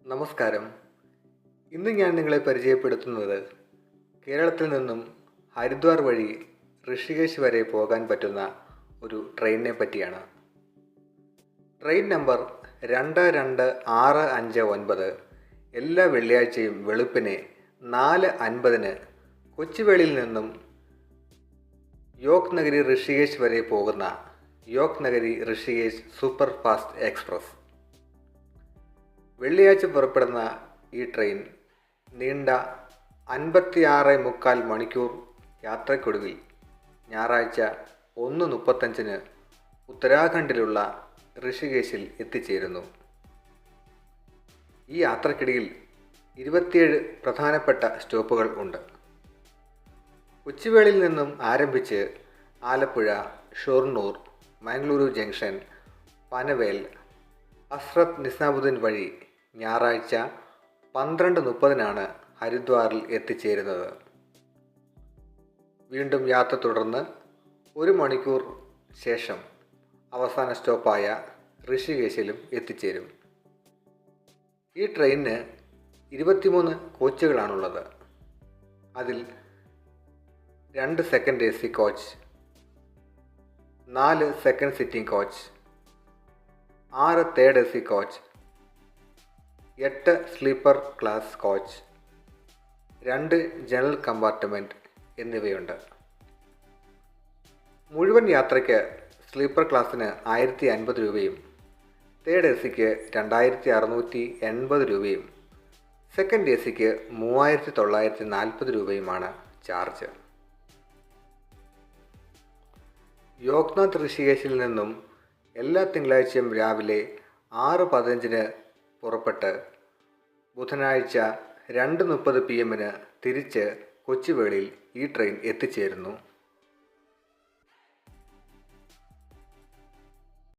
നമസ്കാരം. ഇന്ന് ഞാൻ നിങ്ങളെ പരിചയപ്പെടുത്തുന്നത് കേരളത്തിൽ നിന്നും ഹരിദ്വാർ വഴി ഋഷികേശ് വരെ പോകാൻ പറ്റുന്ന ഒരു ട്രെയിനിനെ പറ്റിയാണ്. ട്രെയിൻ നമ്പർ 22659 എല്ലാ വെള്ളിയാഴ്ചയും വെളുപ്പിനെ 4:50 കൊച്ചുവേളിയിൽ നിന്നും യോഗ് നഗരി ഋഷികേശ് വരെ പോകുന്ന യോഗ് നഗരി ഋഷികേശ് സൂപ്പർ ഫാസ്റ്റ് എക്സ്പ്രസ്. വെള്ളിയാഴ്ച പുറപ്പെടുന്ന ഈ ട്രെയിൻ നീണ്ട 56.25 മണിക്കൂർ യാത്രയ്ക്കൊടുവിൽ ഞായറാഴ്ച 1:35 ഉത്തരാഖണ്ഡിലുള്ള ഋഷികേശിൽ എത്തിച്ചേരുന്നു. ഈ യാത്രക്കിടയിൽ 27 പ്രധാനപ്പെട്ട സ്റ്റോപ്പുകൾ ഉണ്ട്. കൊച്ചുവേളിയിൽ നിന്നും ആരംഭിച്ച് ആലപ്പുഴ, ഷൊർണൂർ, മംഗളൂരു ജംഗ്ഷൻ, പനവേൽ, ഹസ്രത്ത് നിസാമുദ്ദീൻ വഴി ഞായറാഴ്ച 12:30 ഹരിദ്വാറിൽ എത്തിച്ചേരുന്നത്. വീണ്ടും യാത്ര തുടർന്ന് 1 മണിക്കൂർ ശേഷം അവസാന സ്റ്റോപ്പായ ഋഷികേശിലും എത്തിച്ചേരും. ഈ ട്രെയിനിന് 23 കോച്ചുകളാണുള്ളത്. അതിൽ 2 second AC coach, 4 second sitting coach, 6 third AC coach, 8 sleeper class coach, 2 general compartment എന്നിവയുണ്ട്. മുഴുവൻ യാത്രയ്ക്ക് സ്ലീപ്പർ ക്ലാസ്സിന് 1050 രൂപയും തേർഡ് ACക്ക് 2680 രൂപയും സെക്കൻഡ് ACക്ക് 3940 രൂപയുമാണ് ചാർജ്. യോഗ്നാഥ് ഋഷികേശിൽ നിന്നും എല്ലാ തിങ്കളാഴ്ചയും രാവിലെ 6:15 പുറപ്പെട്ട് ബുധനാഴ്ച 2:30 PM തിരിച്ച് കൊച്ചുവേളിയിൽ ഈ ട്രെയിൻ എത്തിച്ചേരുന്നു.